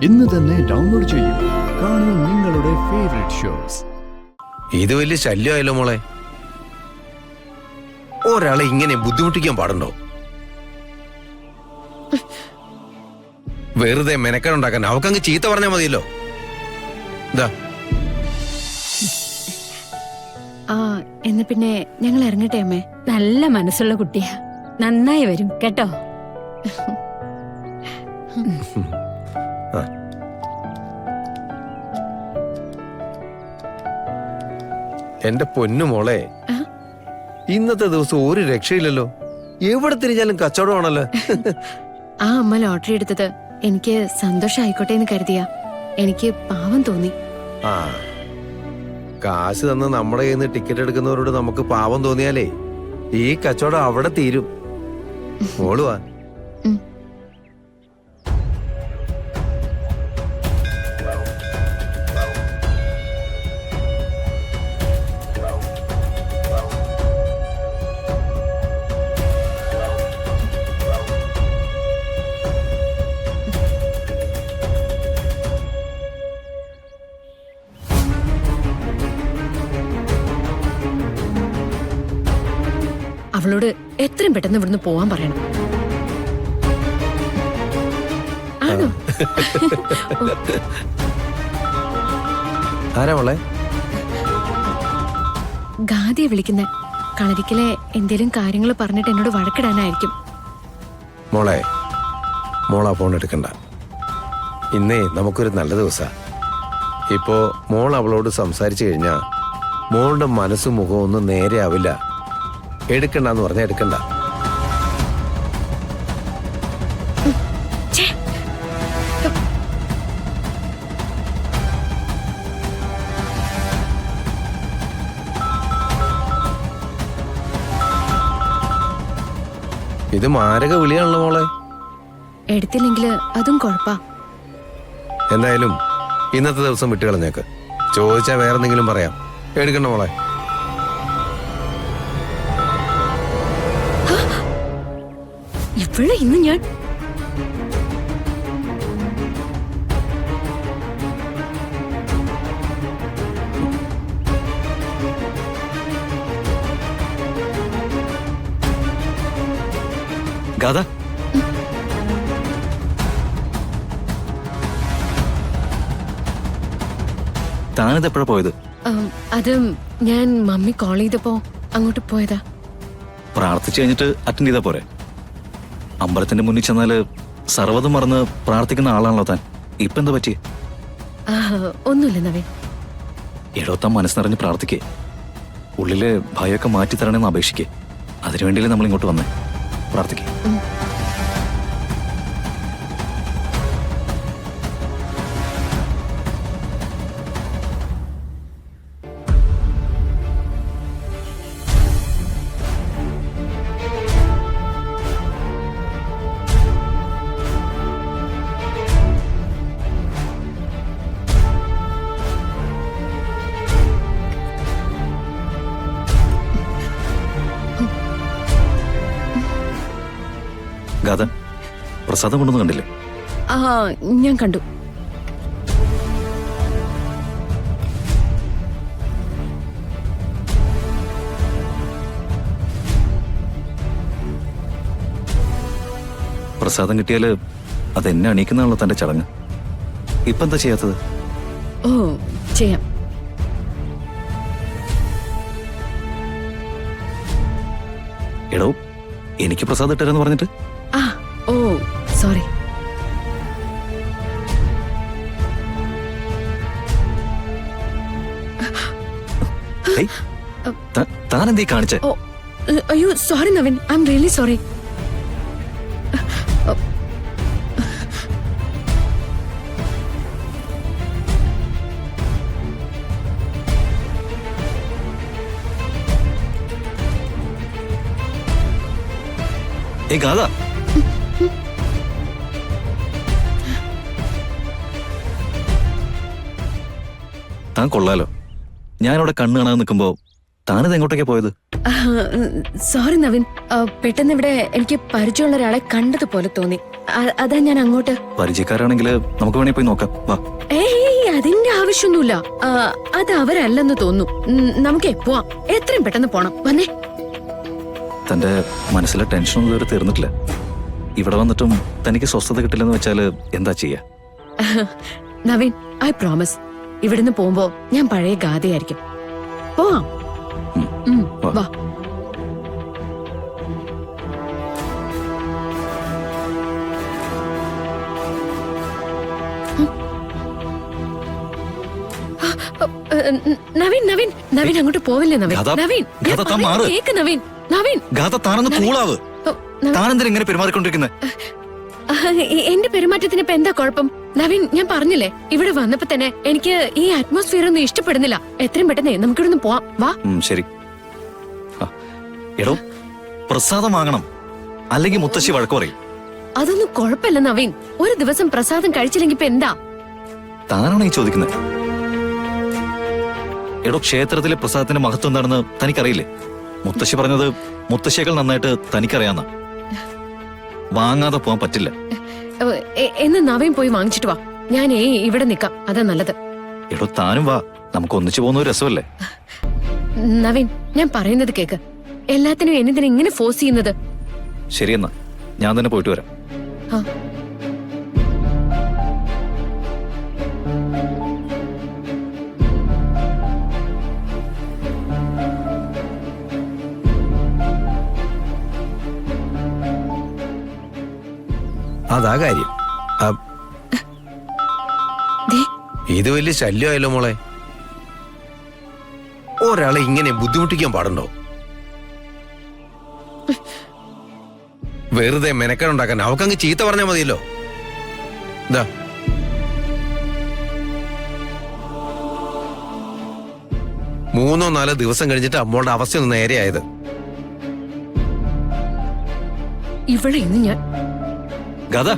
ഇന്ന് തന്നെ ഡൗൺലോഡ് ചെയ്യൂ. കാണൂ നിങ്ങളുടെ ഫേവറേറ്റ് ഷോസ്. ഇത് വലിയ ശല്യമായല്ലോ മോളെ. ഒരാളെ ഇങ്ങനെ ബുദ്ധിമുട്ടിക്കാൻ പാടുണ്ടോ? വെറുതെ മെനക്കനുണ്ടാക്കാൻ അവക്കങ്ങ് ചീത്ത പറഞ്ഞാൽ മതിയല്ലോ. എന്ന് പിന്നെ ഞങ്ങൾ ഇറങ്ങട്ടെ അമ്മേ. നല്ല മനസ്സുള്ള കുട്ടിയാ, നന്നായി വരും കേട്ടോ. എന്റെ പൊന്നു മോളെ, ഇന്നത്തെ ദിവസം ഒരു രക്ഷയില്ലല്ലോ. എവിടെ തിരിഞ്ഞാലും കച്ചവടമാണല്ലോ. ആ അമ്മ ലോട്ടറി എടുത്തത് എനിക്ക് സന്തോഷായിക്കോട്ടെ എന്ന് കരുതിയാ. എനിക്ക് പാവം തോന്നി. ആ, കാശ് തന്ന് നമ്മുടെ കയ്യിൽ നിന്ന് ടിക്കറ്റ് എടുക്കുന്നവരോട് നമുക്ക് പാവം തോന്നിയാലേ ഈ കച്ചവടം അവിടെ തീരും. മോളുവാ. അവളോട് എത്രയും പെട്ടെന്ന് ഇവിടുന്ന് പോവാൻ പറയണം. ആണോ? ആരാ മോളെ? ഗാദിയെ വിളിക്കുന്ന. കളരിക്കലെ എന്തേലും കാര്യങ്ങൾ പറഞ്ഞിട്ട് എന്നോട് വഴക്കിടാനായിരിക്കും. മോളെ, മോളാ ഫോൺ എടുക്കണ്ട. ഇന്നേ നമുക്കൊരു നല്ല ദിവസാ. ഇപ്പോ മോൾ അവളോട് സംസാരിച്ചു കഴിഞ്ഞാ മോളുടെ മനസ്സും മുഖവും ഒന്നും നേരെ ആവില്ല. എടുക്കണ്ടെന്ന് പറഞ്ഞാൽ എടുക്കണ്ട. ഇത് മാരക വിളിയാണല്ലോ മോളെ. എടുത്തില്ലെങ്കില് അതും കുഴപ്പാ. എന്തായാലും ഇന്നത്തെ ദിവസം വിട്ടുകളഞ്ഞേക്ക്. ചോദിച്ചാ വേറെന്തെങ്കിലും പറയാം. എടുക്കണ്ട മോളെ. ഇപ്പോഴും ഇന്ന് ഞാൻ ഗാഥ, താനിത് എപ്പോഴാ പോയത്? അത് ഞാൻ മമ്മി കോൾ ചെയ്തപ്പോ അങ്ങോട്ട് പോയതാ. പ്രാർത്ഥിച്ചു കഴിഞ്ഞിട്ട് അറ്റൻഡ് ചെയ്താ പോരെ? അമ്പലത്തിന്റെ മുന്നിൽ ചെന്നാല് സർവ്വതും മറന്ന് പ്രാർത്ഥിക്കുന്ന ആളാണല്ലോ താൻ. ഇപ്പൊ എന്താ പറ്റി? ഒന്നുമില്ല നവീൻ. എടോത്താൻ മനസ്സിനറിഞ്ഞ് പ്രാർത്ഥിക്കേ. ഉള്ളിലെ ഭയമൊക്കെ മാറ്റി തരണമെന്ന് അപേക്ഷിക്കേ. അതിനുവേണ്ടിയല്ലേ നമ്മൾ ഇങ്ങോട്ട് വന്നേ. പ്രാർത്ഥിക്കേ. ഗാഥ, പ്രസാദം കൊണ്ടൊന്നും കണ്ടില്ലേ? ഞാൻ കണ്ടു. പ്രസാദം കിട്ടിയാല് അതെന്നെ അണിയിക്കുന്നതാണല്ലോ തന്റെ ചടങ്ങ്. ഇപ്പൊ എന്താ ചെയ്യാത്തത്? ഓ, ചെയ്യാം. എടോ, എനിക്ക് പ്രസാദം ഇട്ടരെന്ന് പറഞ്ഞിട്ട്. ഓ സോറി. താനെന്തീ കാണിച്ചേ? അയ്യോ sorry Naveen, I am really sorry. Gatha, താൻ കൊള്ളാലോ. ഞാനിവിടെ കണ്ണു കാണാൻ നിൽക്കുമ്പോ താനിത് എങ്ങോട്ടേക്കാ പോയത്? സോറി നവീൻ, പെട്ടെന്ന് ഇവിടെ എനിക്ക് പരിചയമുള്ള ഒരാളെ കണ്ടതുപോലെ തോന്നി. അതാ ഞാൻ അങ്ങോട്ട്. പരിചയക്കാരാണെങ്കിൽ നമുക്ക് വേണേ പോയി നോക്കാം. വാ. ഏയ് അതിന്റെ ആവശ്യമൊന്നുമില്ല. അത് അവരല്ലെന്ന് തോന്നുന്നു. നമുക്കേ പോവാം. എത്രയും പെട്ടെന്ന് പോണം. വന്നേ. തന്റെ മനസ്സിലെ ടെൻഷനൊന്നും ഇതുവരെ തീർന്നിട്ടില്ല. ഇവിടെ വന്നിട്ടും തനിക്ക് സ്വസ്ഥത കിട്ടില്ലെന്ന് വെച്ചാല് എന്താ ചെയ്യാ? നവീൻ, ഐ പ്രോമിസ്, ഇവിടുന്ന് പോകുമ്പോ ഞാൻ പഴയ ഗാഥയായിരിക്കും. പോവാം. വാ. നവീൻ നവീൻ നവീൻ അങ്ങോട്ട് പോവില്ലേ നവീൻ? നവീൻ കേക്ക് നവീൻ. നവീൻ താനൊന്ന് കൂളാവ്. താനെന്തിനാ ഇങ്ങനെ പെരുമാറിക്കൊണ്ടിരിക്കുന്നത്? എന്റെ പെരുമാറ്റത്തിന് ഇപ്പൊ എന്താ കുഴപ്പം? നവീൻ, ഞാൻ പറഞ്ഞില്ലേ, ഇവിടെ വന്നപ്പോ തന്നെ എനിക്ക് ഈ അറ്റ്മോസ്ഫിയർ ഒന്നും ഇഷ്ടപ്പെടുന്നില്ല. എത്രയും പെട്ടെന്ന് നമുക്കിവിടുന്ന് പോവാം. വാ. ശരി. എടോ, പ്രസാദം വാങ്ങണം, അല്ലെങ്കിൽ മുത്തശ്ശി വഴക്ക് പറയും. അതൊന്നും കുഴപ്പമില്ല നവീൻ. ഒരു ദിവസം പ്രസാദം കഴിച്ചില്ലെങ്കിൽ ഇപ്പൊ എന്താ? താനാണ് ഈ ചോദിക്കുന്നത്? എടോ, ക്ഷേത്രത്തിലെ പ്രസാദത്തിന്റെ മഹത്വം എന്താണെന്ന് തനിക്കറിയില്ലേ? മുത്തശ്ശി പറഞ്ഞത് മുത്തശ്ശിയേക്കാൾ നന്നായിട്ട് തനിക്കറിയാന്ന. വാങ്ങാതെ പോവാൻ പറ്റില്ല. എന്ന് നവീൻ പോയി വാങ്ങിച്ചിട്ട് വാ. ഞാൻ ഇവിടെ നിക്കാം, അതാ നല്ലത്. എടോ, താനും വാ, നമുക്ക് ഒന്നിച്ചു പോകുന്ന ഒരു രസമല്ലേ? നവീൻ, ഞാൻ പറയുന്നത് കേക്ക്. എല്ലാത്തിനും എന്തിനാ ഇങ്ങനെ ഫോഴ്സ് ചെയ്യുന്നത്? ശരിയെന്നാ, ഞാൻ തന്നെ പോയിട്ട് വരാം. അതാ കാര്യം. ഇത് വലിയ ശല്യമായല്ലോ മോളെ. ഒരാളെ ഇങ്ങനെ ബുദ്ധിമുട്ടിക്കാൻ പാടുണ്ടോ? വെറുതെ മെനക്കെടുണ്ടാക്കാൻ അവക്കങ്ങ് ചീത്ത പറഞ്ഞാൽ മതിയല്ലോ. ഇതാ, മൂന്നോ നാലോ ദിവസം കഴിഞ്ഞിട്ട് അമ്മോളുടെ അവസ്ഥ ഒന്ന് നേരെയായത്. ഇവിടെ ഇന്ന് ഞാൻ ഗാഥ,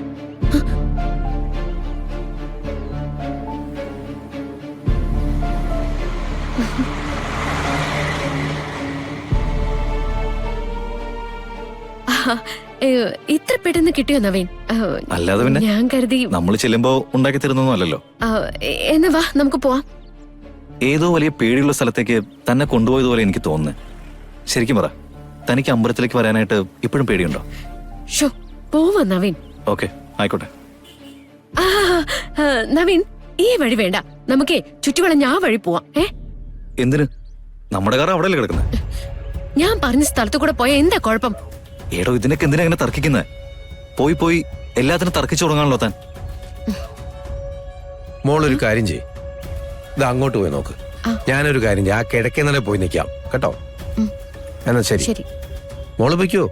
ഇത്ര പെട്ടെന്ന് കിട്ടിയോ നവീൻ? അല്ലാതെ പിന്നെ ഞാൻ കരുതി നമ്മൾ ചെല്ലുമ്പോ ഉണ്ടാക്കി തരുന്നൊന്നും അല്ലല്ലോ. എന്നാ വാ, നമുക്ക് പോവാം. ഏതോ വലിയ പേടിയുള്ള സ്ഥലത്തേക്ക് തന്നെ കൊണ്ടുപോയതുപോലെ എനിക്ക് തോന്നുന്നു. ശരിക്കും പറ, തനിക്ക് അമ്പലത്തിലേക്ക് വരാനായിട്ട് ഇപ്പോഴും പേടിയുണ്ടോ? ഷോ, പോവാ നവീൻ. ഓക്കെ, ആയിക്കോട്ടെ. നവീൻ, ഈ വഴി വേണ്ട, നമുക്കേ ചുറ്റുവളഞ്ഞ ആ വഴി പോവാം. എന്തിന്? നമ്മുടെ കാർ അവിടെ അല്ലേ കിടക്കുന്നത്? ഞാൻ പറഞ്ഞ സ്ഥലത്ത് കൂടെ പോയാ എന്താ കുഴപ്പം? ഏടോ, ഇതിനൊക്കെ എന്തിനാ അങ്ങനെ തർക്കിക്കുന്നത്? പോയി പോയി എല്ലാത്തിനും തർക്കിച്ചു തുടങ്ങാണല്ലോ താൻ. മോളൊരു കാര്യം ചെയ്യ്, ഇത് അങ്ങോട്ട് പോയി നോക്ക്. ഞാനൊരു കാര്യം ചെയ്യ, ആ കിഴക്കേ നില പോയി നിൽക്കാം കേട്ടോ. എന്നാ ശരി, മോള് പൊയ്ക്കോ.